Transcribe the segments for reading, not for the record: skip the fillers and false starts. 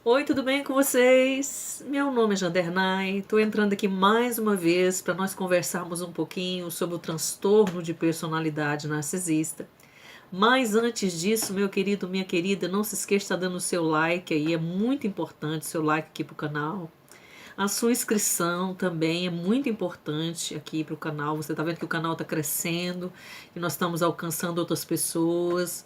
Oi, tudo bem com vocês? Meu nome é Jandernay, estou entrando aqui mais uma vez para nós conversarmos um pouquinho sobre o transtorno de personalidade narcisista. Mas antes disso, meu querido, minha querida, não se esqueça de estar dando o seu like aí, é muito importante o seu like aqui para o canal. A sua inscrição também é muito importante aqui para o canal. Você está vendo que o canal está crescendo e nós estamos alcançando outras pessoas.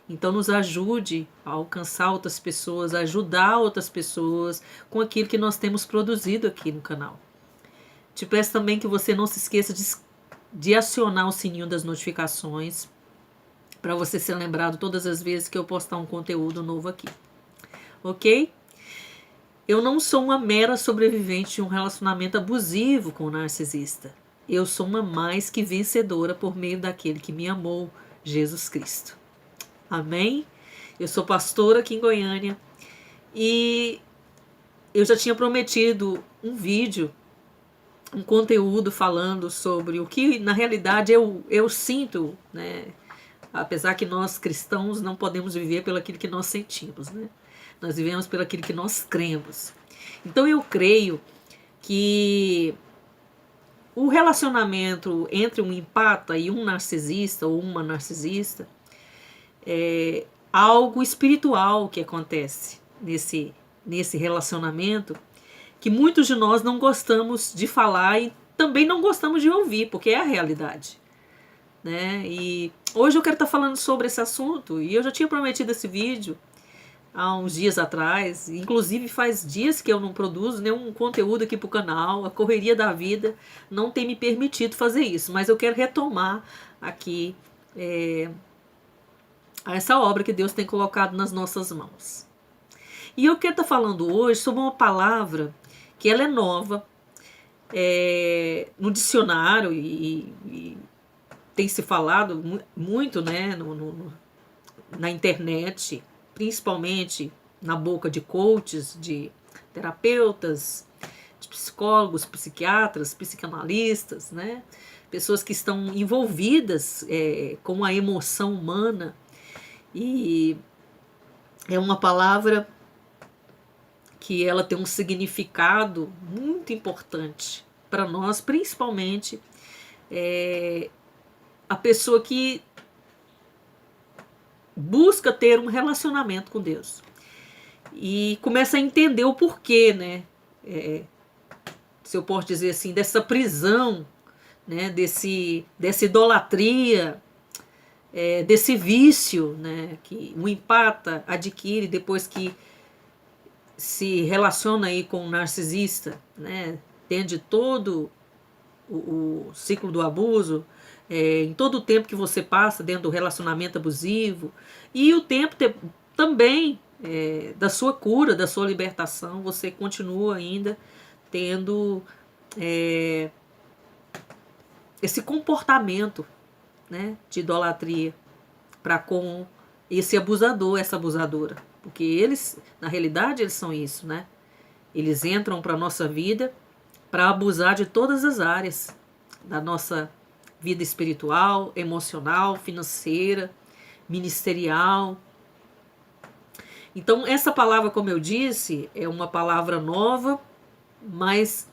Então, nos ajude a alcançar outras pessoas, a ajudar outras pessoas com aquilo que nós temos produzido aqui no canal. Te peço também que você não se esqueça de acionar o sininho das notificações para você ser lembrado todas as vezes que eu postar um conteúdo novo aqui. Ok? Eu não sou uma mera sobrevivente de um relacionamento abusivo com o narcisista. Eu sou uma mais que vencedora por meio daquele que me amou, Jesus Cristo. Amém? Eu sou pastora aqui em Goiânia e eu já tinha prometido um vídeo, um conteúdo falando sobre o que na realidade eu sinto, né? Apesar que nós cristãos não podemos viver pelo aquilo que nós sentimos, né? Nós vivemos pelo aquilo que nós cremos. Então eu creio que o relacionamento entre um empata e um narcisista ou uma narcisista é algo espiritual que acontece nesse relacionamento, que muitos de nós não gostamos de falar e também não gostamos de ouvir, porque é a realidade, né? E hoje eu quero estar falando sobre esse assunto, e eu já tinha prometido esse vídeo há uns dias atrás, inclusive faz dias que eu não produzo nenhum conteúdo aqui para o canal, a correria da vida não tem me permitido fazer isso, mas eu quero retomar aqui essa obra que Deus tem colocado nas nossas mãos. E eu quero estar falando hoje sobre uma palavra que ela é nova no dicionário e tem se falado muito, né, na internet, principalmente na boca de coaches, de terapeutas, de psicólogos, psiquiatras, psicanalistas, né, pessoas que estão envolvidas com a emoção humana. E é uma palavra que ela tem um significado muito importante para nós, principalmente a pessoa que busca ter um relacionamento com Deus e começa a entender o porquê, né? Se eu posso dizer assim, dessa prisão, né? Dessa idolatria, desse vício, né? Que o empata adquire depois que se relaciona aí com um narcisista, né? Tende todo o ciclo do abuso, em todo o tempo que você passa dentro do relacionamento abusivo e o tempo também da sua cura, da sua libertação, você continua ainda tendo esse comportamento, né, de idolatria para com esse abusador, essa abusadora, porque eles, na realidade, eles são isso, né? Eles entram para a nossa vida para abusar de todas as áreas da nossa vida espiritual, emocional, financeira, ministerial. Então, essa palavra, como eu disse, é uma palavra nova, mas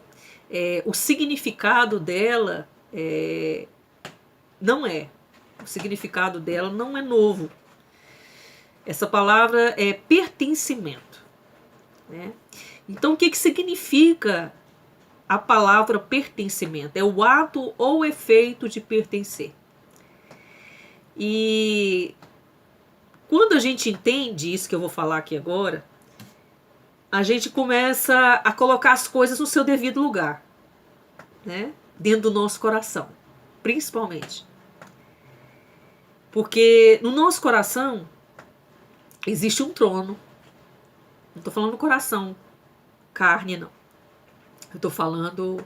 o significado dela não é. O significado dela não é novo. Essa palavra é pertencimento, né? Então, o que significa a palavra pertencimento? É o ato ou efeito de pertencer. E quando a gente entende isso que eu vou falar aqui agora, a gente começa a colocar as coisas no seu devido lugar, né? Dentro do nosso coração, principalmente. Porque no nosso coração existe um trono. Não estou falando do coração, carne, não. Eu estou falando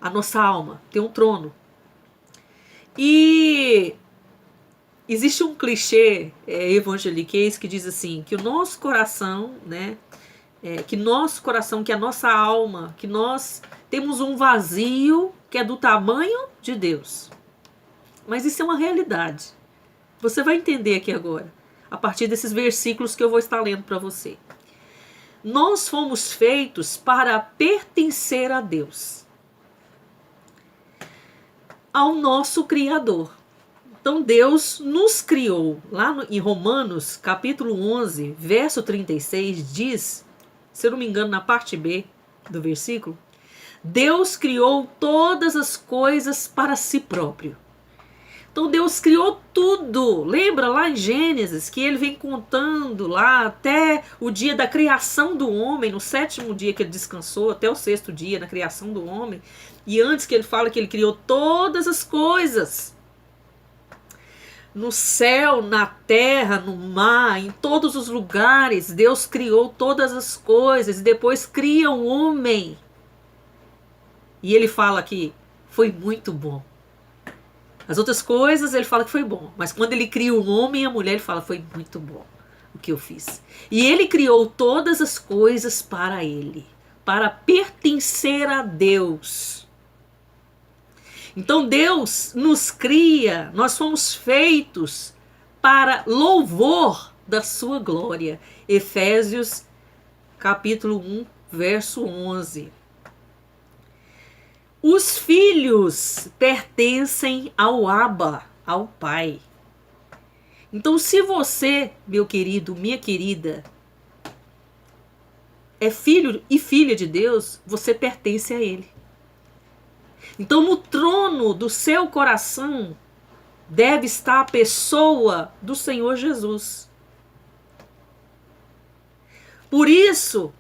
a nossa alma, tem um trono. E existe um clichê evangeliquez que diz assim, que o nosso coração, né, que a nossa alma, que nós temos um vazio que é do tamanho de Deus. Mas isso é uma realidade. Você vai entender aqui agora, a partir desses versículos que eu vou estar lendo para você. nós fomos feitos para pertencer a Deus, ao nosso Criador. Então Deus nos criou. Lá em Romanos, capítulo 11, verso 36, diz, se eu não me engano, na parte B do versículo, Deus criou todas as coisas para si próprio. Então Deus criou tudo. Lembra lá em Gênesis que ele vem contando lá até o dia da criação do homem, no 7º dia que ele descansou, até o 6º dia na criação do homem. E antes que ele fala que ele criou todas as coisas. No céu, na terra, no mar, em todos os lugares, Deus criou todas as coisas e depois cria o homem. E ele fala que foi muito bom. As outras coisas ele fala que foi bom, mas quando ele cria o homem e a mulher, ele fala, foi muito bom o que eu fiz. E ele criou todas as coisas para ele, para pertencer a Deus. Então Deus nos cria, nós fomos feitos para louvor da sua glória. Efésios capítulo 1, verso 11. Os filhos pertencem ao Abba, ao Pai. Então, se você, meu querido, minha querida, é filho e filha de Deus, você pertence a Ele. Então, no trono do seu coração deve estar a pessoa do Senhor Jesus. Por isso,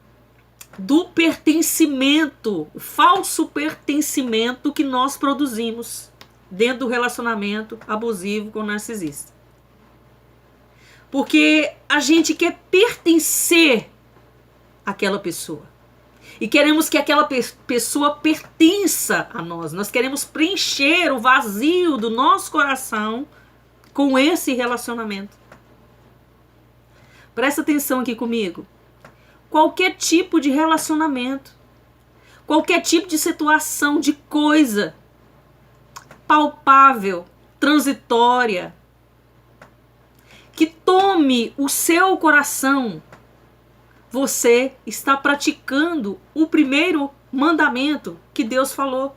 do pertencimento, o falso pertencimento que nós produzimos dentro do relacionamento abusivo com o narcisista. Porque a gente quer pertencer àquela pessoa. E queremos que aquela pessoa pertença a nós. Nós queremos preencher o vazio do nosso coração com esse relacionamento. Presta atenção aqui comigo. Qualquer tipo de relacionamento, qualquer tipo de situação, de coisa palpável, transitória, que tome o seu coração, você está praticando o primeiro mandamento que Deus falou.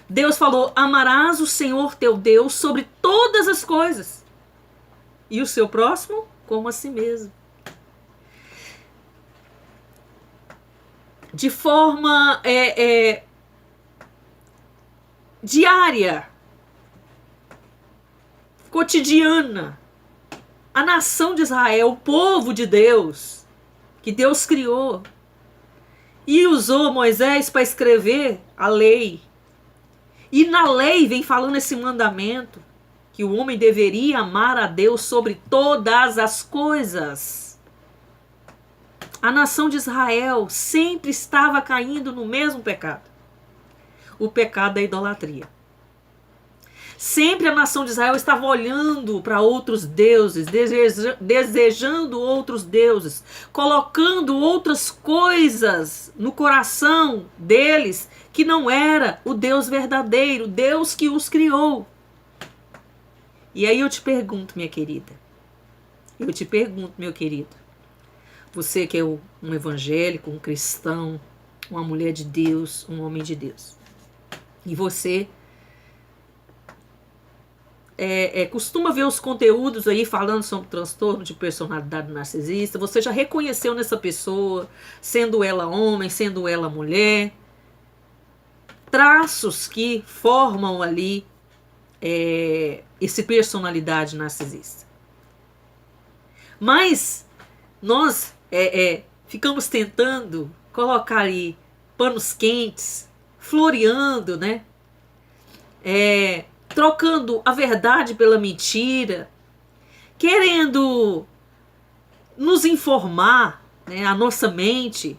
Deus falou, amarás o Senhor teu Deus sobre todas as coisas, e o seu próximo como a si mesmo. De forma diária, cotidiana, a nação de Israel, o povo de Deus, que Deus criou, e usou Moisés para escrever a lei. E na lei vem falando esse mandamento, que o homem deveria amar a Deus sobre todas as coisas. A nação de Israel sempre estava caindo no mesmo pecado. O pecado da idolatria. Sempre a nação de Israel estava olhando para outros deuses, desejando outros deuses, colocando outras coisas no coração deles que não era o Deus verdadeiro, Deus que os criou. E aí eu te pergunto, minha querida, eu te pergunto, meu querido, você que é um evangélico, um cristão, uma mulher de Deus, um homem de Deus. E você costuma ver os conteúdos aí falando sobre transtorno de personalidade narcisista. Você já reconheceu nessa pessoa, sendo ela homem, sendo ela mulher, traços que formam ali essa personalidade narcisista. Mas nós ficamos tentando colocar ali panos quentes, floreando, né? Trocando a verdade pela mentira, querendo nos informar, né, a nossa mente,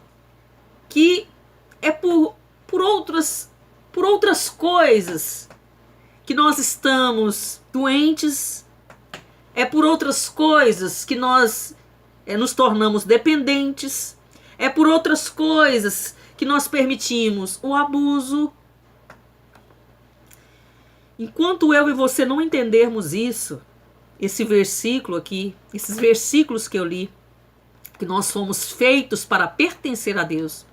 que é por outras coisas que nós estamos doentes, é por outras coisas que nós nos tornamos dependentes, é por outras coisas que nós permitimos o abuso. Enquanto eu e você não entendermos isso, esse versículo aqui, esses versículos que eu li, que nós fomos feitos para pertencer a Deus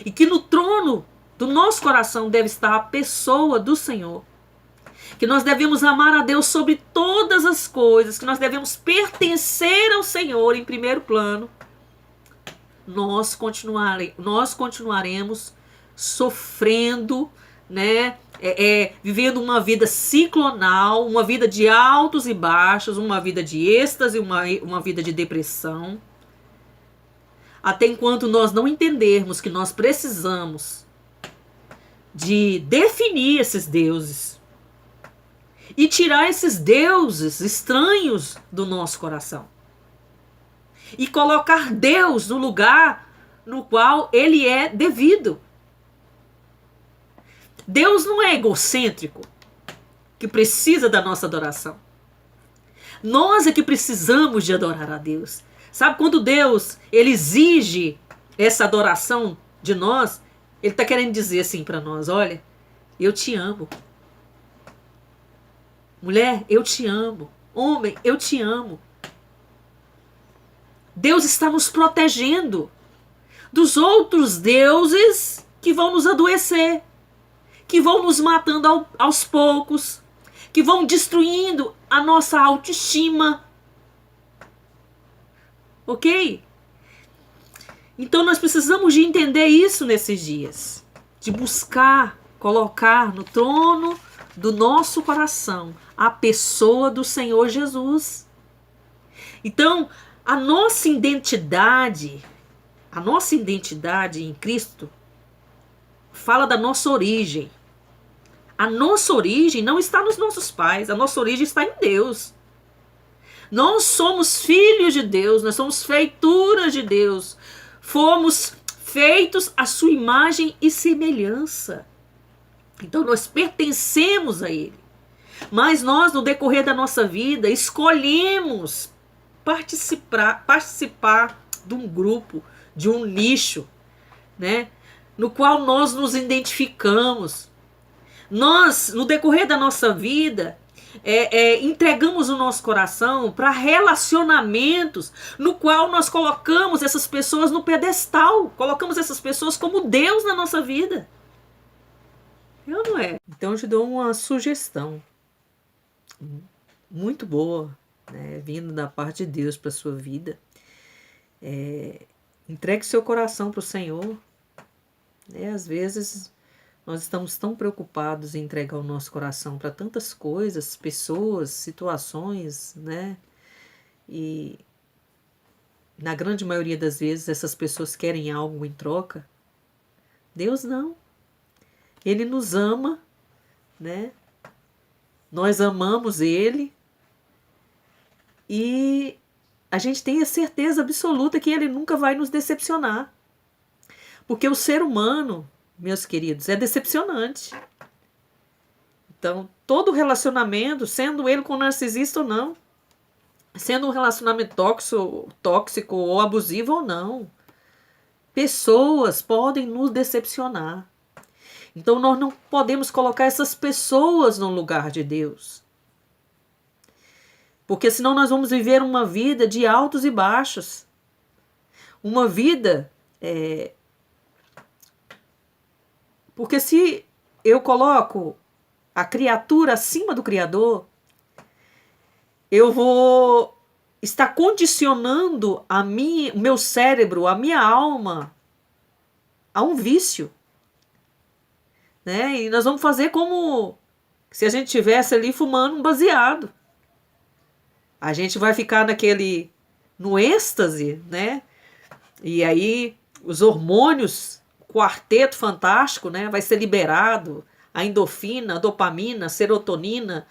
e que no trono do nosso coração deve estar a pessoa do Senhor, que nós devemos amar a Deus sobre todas as coisas, que nós devemos pertencer ao Senhor em primeiro plano, nós continuaremos sofrendo, né? Vivendo uma vida ciclonal, uma vida de altos e baixos, uma vida de êxtase, uma vida de depressão. Até enquanto nós não entendermos que nós precisamos de definir esses deuses e tirar esses deuses estranhos do nosso coração e colocar Deus no lugar no qual ele é devido. Deus não é egocêntrico, que precisa da nossa adoração. Nós é que precisamos de adorar a Deus. Sabe, quando Deus ele exige essa adoração de nós, ele está querendo dizer assim para nós: olha, eu te amo. Mulher, eu te amo. Homem, eu te amo. Deus está nos protegendo dos outros deuses que vão nos adoecer, que vão nos matando aos poucos, que vão destruindo a nossa autoestima. Ok? Então nós precisamos de entender isso nesses dias, de buscar, colocar no trono do nosso coração a pessoa do Senhor Jesus. Então, a nossa identidade em Cristo fala da nossa origem. A nossa origem não está nos nossos pais, a nossa origem está em Deus. Nós somos filhos de Deus, nós somos feituras de Deus. Fomos feitos à sua imagem e semelhança. Então nós pertencemos a Ele. Mas nós, no decorrer da nossa vida, escolhemos participar de um grupo, de um nicho, né, no qual nós nos identificamos. Nós, no decorrer da nossa vida, entregamos o nosso coração para relacionamentos no qual nós colocamos essas pessoas no pedestal, colocamos essas pessoas como Deus na nossa vida. Eu não é. Então eu te dou uma sugestão muito boa, né, vindo da parte de Deus para a sua vida. Entregue seu coração para o Senhor. Às vezes nós estamos tão preocupados em entregar o nosso coração para tantas coisas, pessoas, situações, né? E na grande maioria das vezes essas pessoas querem algo em troca. Deus não. Ele nos ama, né? Nós amamos Ele e a gente tem a certeza absoluta que Ele nunca vai nos decepcionar. Porque o ser humano, meus queridos, é decepcionante. Então, todo relacionamento, sendo ele com narcisista ou não, sendo um relacionamento tóxico ou abusivo ou não, pessoas podem nos decepcionar. Então, nós não podemos colocar essas pessoas no lugar de Deus. Porque senão nós vamos viver uma vida de altos e baixos. Uma vida... Porque se eu coloco a criatura acima do Criador, eu vou estar condicionando o meu cérebro, a minha alma, a um vício. Né? E nós vamos fazer como se a gente estivesse ali fumando um baseado. A gente vai ficar no êxtase, né? E aí os hormônios, quarteto fantástico, né, vai ser liberado, a endorfina, a dopamina, a serotonina,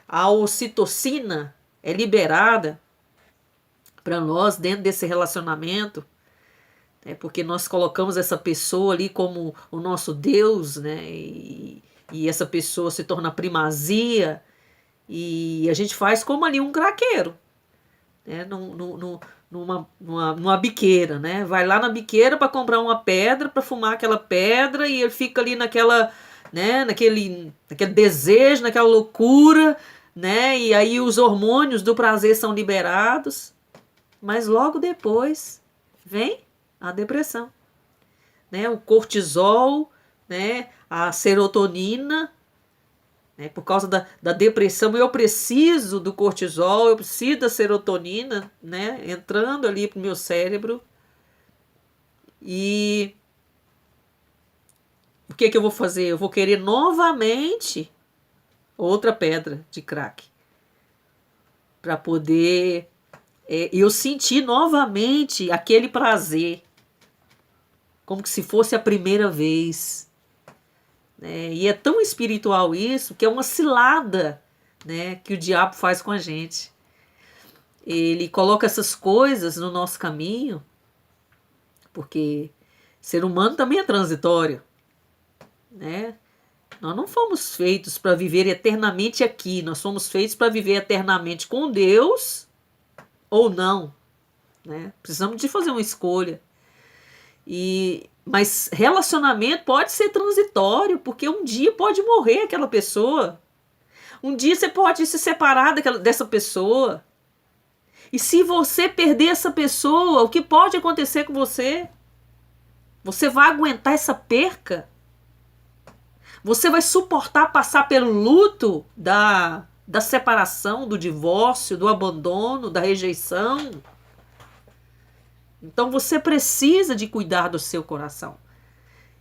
a ocitocina é liberada para nós dentro desse relacionamento, porque nós colocamos essa pessoa ali como o nosso Deus, né, e essa pessoa se torna primazia, e a gente faz como ali um craqueiro, né, numa biqueira, né? Vai lá na biqueira para comprar uma pedra, para fumar aquela pedra, e ele fica ali naquele desejo, naquela loucura, né? E aí os hormônios do prazer são liberados, mas logo depois vem a depressão, né? O cortisol, né? A serotonina, né? Por causa da depressão, eu preciso do cortisol, eu preciso da serotonina, né? Entrando ali pro meu cérebro. E o que eu vou fazer? Eu vou querer novamente outra pedra de crack para poder eu sentir novamente aquele prazer, como que se fosse a primeira vez, né? E é tão espiritual isso que é uma cilada, né, que o diabo faz com a gente. Ele coloca essas coisas no nosso caminho, porque ser humano também é transitório, né? Nós não fomos feitos para viver eternamente aqui, nós fomos feitos para viver eternamente com Deus ou não, né? Precisamos de fazer uma escolha. Mas relacionamento pode ser transitório, porque um dia pode morrer aquela pessoa. Um dia você pode se separar dessa pessoa. E se você perder essa pessoa, o que pode acontecer com você? Você vai aguentar essa perca? Você vai suportar passar pelo luto da separação, do divórcio, do abandono, da rejeição? Então você precisa de cuidar do seu coração.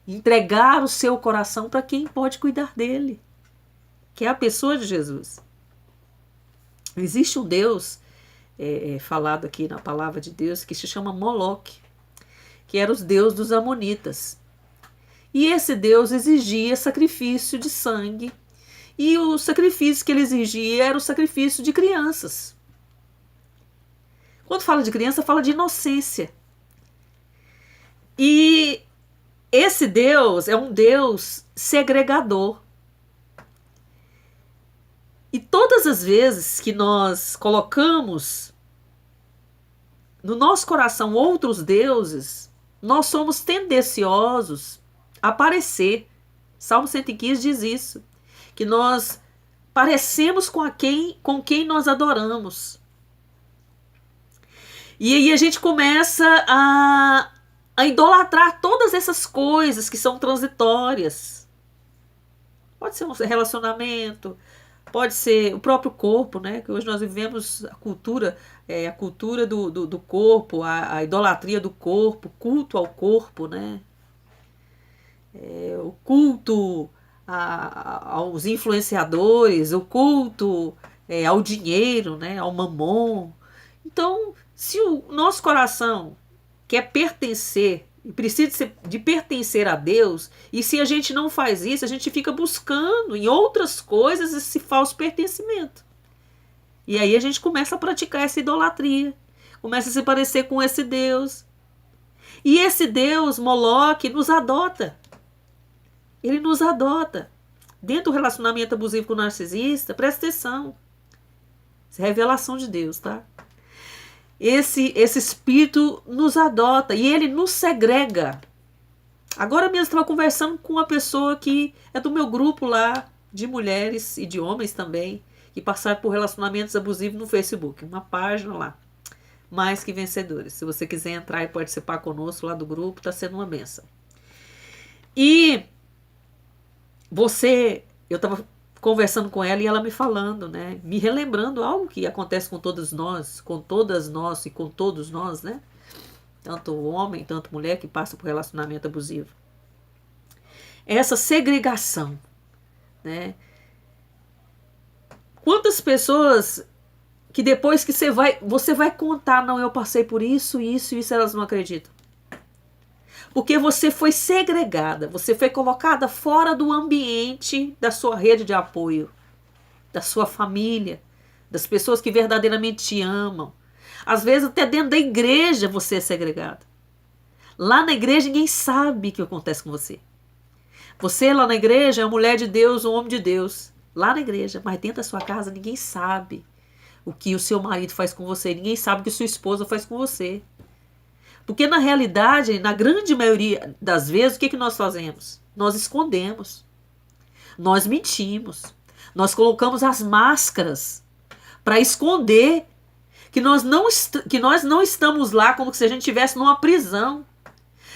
Entregar o seu coração para quem pode cuidar dele, que é a pessoa de Jesus. Existe um Deus falado aqui na palavra de Deus que se chama Moloque, que era os deuses dos amonitas. E esse Deus exigia sacrifício de sangue, e o sacrifício que ele exigia era o sacrifício de crianças. Quando fala de criança, fala de inocência. E esse Deus é um Deus segregador. E todas as vezes que nós colocamos no nosso coração outros deuses, nós somos tendenciosos a parecer. Salmo 115 diz isso, que nós parecemos com quem nós adoramos. E aí a gente começa a idolatrar todas essas coisas que são transitórias. Pode ser um relacionamento, pode ser o próprio corpo, né? Que hoje nós vivemos a cultura do corpo, a idolatria do corpo, culto ao corpo, né? O culto aos influenciadores, o culto ao dinheiro, né? Ao mamon. Então, se o nosso coração quer pertencer e precisa de pertencer a Deus, e se a gente não faz isso, a gente fica buscando em outras coisas esse falso pertencimento. E aí a gente começa a praticar essa idolatria, começa a se parecer com esse Deus. E esse Deus, Moloque, nos adota. Ele nos adota. Dentro do relacionamento abusivo com o narcisista, presta atenção. Isso é revelação de Deus, tá? Esse espírito nos adota e ele nos segrega. Agora mesmo estava conversando com uma pessoa que é do meu grupo lá, de mulheres e de homens também, que passaram por relacionamentos abusivos no Facebook. Uma página lá, Mais Que Vencedores. Se você quiser entrar e participar conosco lá do grupo, está sendo uma bênção. E eu estava conversando com ela e ela me falando, né? Me relembrando algo que acontece com todas nós e com todos nós, né? Tanto homem, tanto mulher que passa por relacionamento abusivo. Essa segregação, né? Quantas pessoas que depois que você vai contar, não, eu passei por isso, elas não acreditam. Porque você foi segregada, você foi colocada fora do ambiente da sua rede de apoio, da sua família, das pessoas que verdadeiramente te amam. Às vezes até dentro da igreja você é segregada. Lá na igreja ninguém sabe o que acontece com você. Você lá na igreja é uma mulher de Deus, um homem de Deus. Lá na igreja, mas dentro da sua casa ninguém sabe o que o seu marido faz com você, ninguém sabe o que sua esposa faz com você. Porque na realidade, na grande maioria das vezes, o que nós fazemos? Nós escondemos, nós mentimos, nós colocamos as máscaras para esconder que nós não estamos lá como se a gente estivesse numa prisão,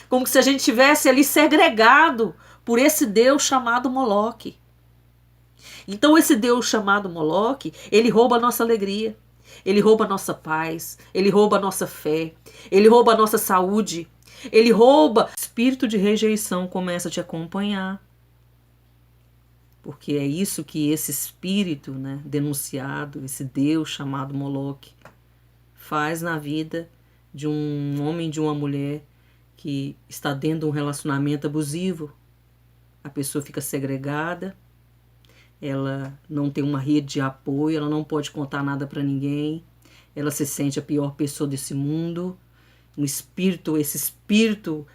como se a gente estivesse ali segregado por esse Deus chamado Moloque. Então esse Deus chamado Moloque, ele rouba a nossa alegria, ele rouba a nossa paz, ele rouba a nossa fé, ele rouba a nossa saúde, ele rouba. O espírito de rejeição começa a te acompanhar. Porque é isso que esse espírito, né, denunciado, esse Deus chamado Moloque, faz na vida de um homem e de uma mulher que está dentro de um relacionamento abusivo. A pessoa fica segregada, ela não tem uma rede de apoio, ela não pode contar nada para ninguém, ela se sente a pior pessoa desse mundo. Esse espírito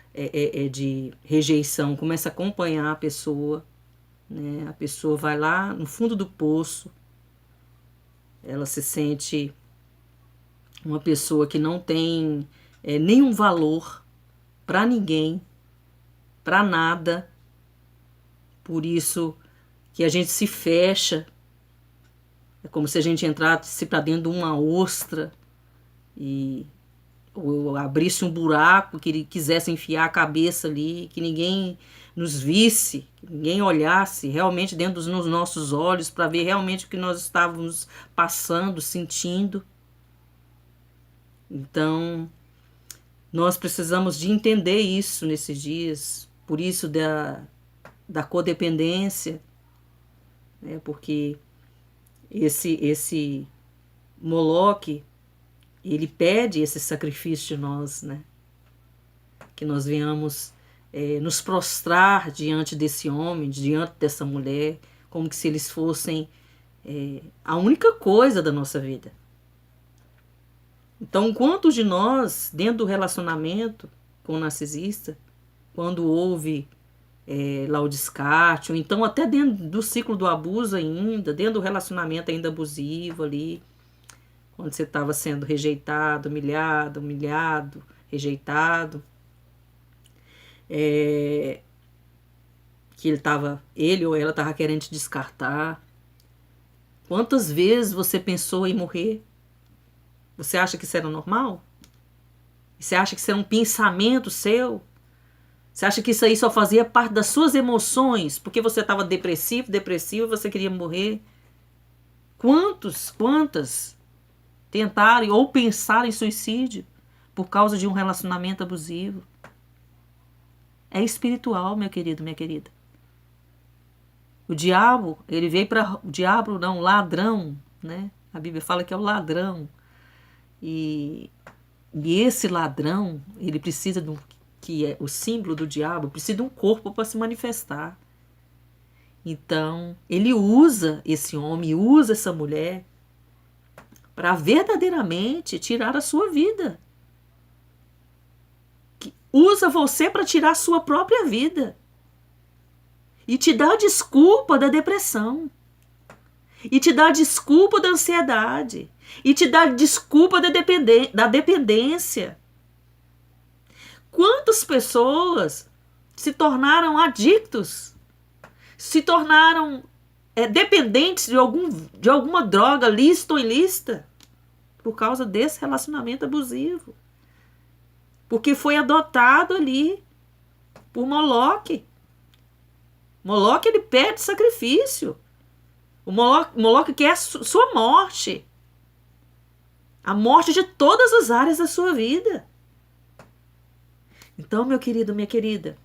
de rejeição começa a acompanhar a pessoa, né? A pessoa vai lá no fundo do poço, ela se sente uma pessoa que não tem nenhum valor para ninguém, para nada. Por isso que a gente se fecha, é como se a gente entrasse para dentro de uma ostra ou abrisse um buraco, que ele quisesse enfiar a cabeça ali, que ninguém nos visse, que ninguém olhasse realmente dentro dos nossos olhos para ver realmente o que nós estávamos passando, sentindo. Então, nós precisamos de entender isso nesses dias, por isso da codependência, né? Porque esse Moloque, ele pede esse sacrifício de nós, né? Que nós venhamos nos prostrar diante desse homem, diante dessa mulher, como que se eles fossem a única coisa da nossa vida. Então, quantos de nós, dentro do relacionamento com o narcisista, quando houve lá o descarte, ou então até dentro do ciclo do abuso ainda, dentro do relacionamento ainda abusivo ali, quando você estava sendo rejeitado, humilhado, rejeitado, que ele ou ela estava querendo te descartar. Quantas vezes você pensou em morrer? Você acha que isso era normal? Você acha que isso era um pensamento seu? Você acha que isso aí só fazia parte das suas emoções, porque você estava depressivo e você queria morrer? Quantas tentaram ou pensaram em suicídio por causa de um relacionamento abusivo? É espiritual, meu querido, minha querida. O diabo, ele veio para... O diabo não, ladrão, né? A Bíblia fala que é o ladrão. E esse ladrão, ele precisa de que é o símbolo do diabo, precisa de um corpo para se manifestar. Então, ele usa esse homem, usa essa mulher para verdadeiramente tirar a sua vida. Usa você para tirar a sua própria vida. E te dá a desculpa da depressão. E te dá a desculpa da ansiedade. E te dá a desculpa da dependência. Quantas pessoas se tornaram adictos? Se tornaram dependentes de alguma droga lícita ou ilícita? Por causa desse relacionamento abusivo. Porque foi adotado ali por Moloque. Moloque, ele pede sacrifício. O Moloque quer sua morte. A morte de todas as áreas da sua vida. Então, meu querido, minha querida,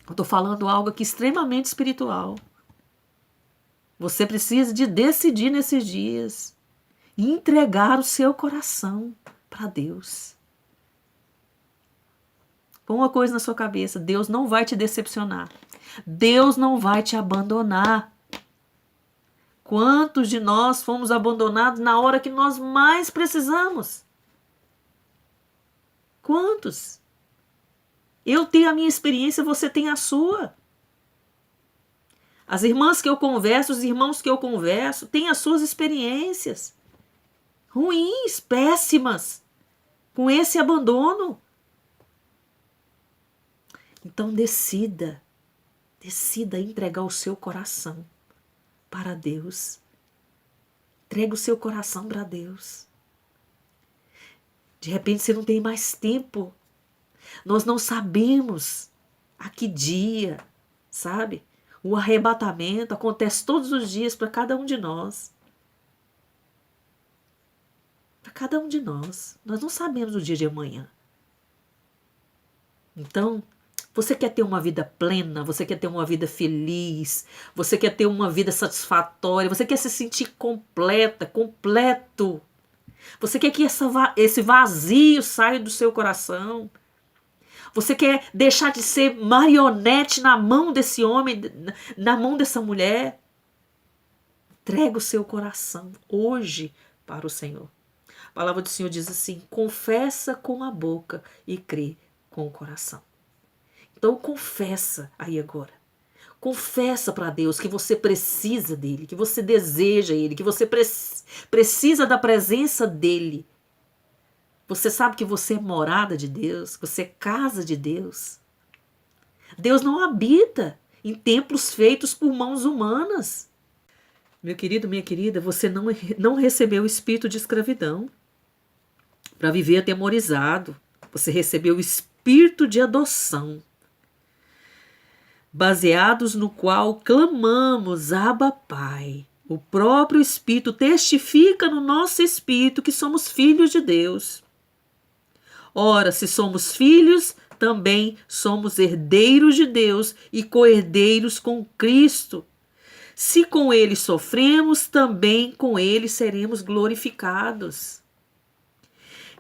eu estou falando algo aqui extremamente espiritual. Você precisa de decidir nesses dias e entregar o seu coração para Deus. Põe uma coisa na sua cabeça, Deus não vai te decepcionar. Deus não vai te abandonar. Quantos de nós fomos abandonados na hora que nós mais precisamos? Quantos? Eu tenho a minha experiência, você tem a sua. As irmãs que eu converso, os irmãos que eu converso, têm as suas experiências. Ruins, péssimas, com esse abandono. Então decida entregar o seu coração para Deus. Entrega o seu coração para Deus. De repente você não tem mais tempo. Nós não sabemos a que dia, sabe? O arrebatamento acontece todos os dias para cada um de nós. Para cada um de nós. Nós não sabemos o dia de amanhã. Então, você quer ter uma vida plena, você quer ter uma vida feliz, você quer ter uma vida satisfatória, você quer se sentir completa, completo. Você quer que esse vazio saia do seu coração. Você quer deixar de ser marionete na mão desse homem, na mão dessa mulher. Entrega o seu coração hoje para o Senhor. A palavra do Senhor diz assim: confessa com a boca e crê com o coração. Então confessa aí agora. Confessa para Deus que você precisa dele, que você deseja ele, que você precisa da presença dele. Você sabe que você é morada de Deus, que você é casa de Deus. Deus não habita em templos feitos por mãos humanas. Meu querido, minha querida, você não recebeu o espírito de escravidão para viver atemorizado. Você recebeu o espírito de adoção, baseados no qual clamamos, Abba, Pai. O próprio Espírito testifica no nosso espírito que somos filhos de Deus. Ora, se somos filhos, também somos herdeiros de Deus e co-herdeiros com Cristo. Se com ele sofremos, também com ele seremos glorificados.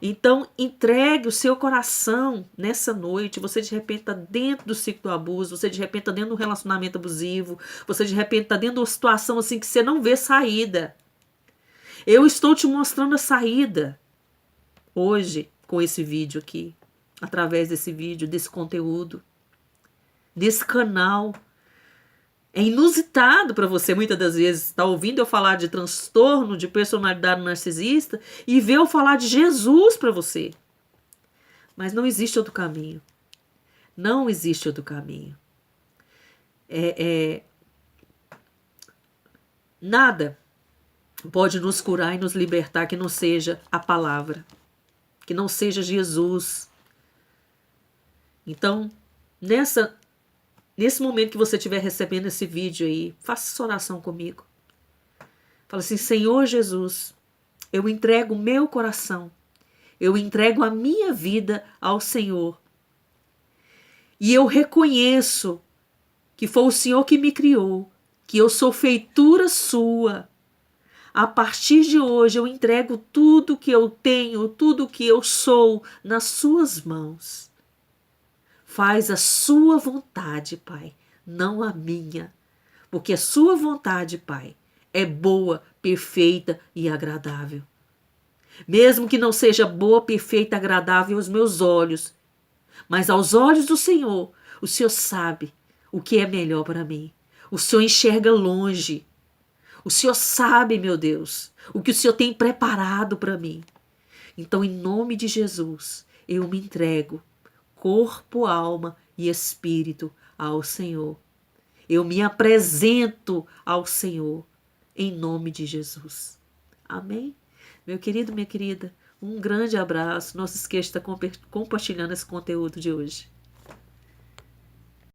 Então, entregue o seu coração nessa noite. Você de repente está dentro do ciclo do abuso, você de repente está dentro de um relacionamento abusivo, você de repente está dentro de uma situação assim que você não vê saída. Eu estou te mostrando a saída hoje com esse vídeo aqui, através desse vídeo, desse conteúdo, desse canal. É inusitado para você, muitas das vezes, estar ouvindo eu falar de transtorno de personalidade narcisista e ver eu falar de Jesus para você. Mas não existe outro caminho. Não existe outro caminho. Nada pode nos curar e nos libertar que não seja a palavra, que não seja Jesus. Então, nesse momento que você estiver recebendo esse vídeo aí, faça essa oração comigo. Fala assim: Senhor Jesus, eu entrego o meu coração, eu entrego a minha vida ao Senhor. E eu reconheço que foi o Senhor que me criou, que eu sou feitura sua. A partir de hoje eu entrego tudo que eu tenho, tudo que eu sou nas suas mãos. Faz a sua vontade, Pai, não a minha. Porque a sua vontade, Pai, é boa, perfeita e agradável. Mesmo que não seja boa, perfeita e agradável aos meus olhos, mas aos olhos do Senhor, o Senhor sabe o que é melhor para mim. O Senhor enxerga longe. O Senhor sabe, meu Deus, o que o Senhor tem preparado para mim. Então, em nome de Jesus, eu me entrego, corpo, alma e espírito, ao Senhor. Eu me apresento ao Senhor, em nome de Jesus. Amém? Meu querido, minha querida, um grande abraço. Não se esqueça de estar compartilhando esse conteúdo de hoje.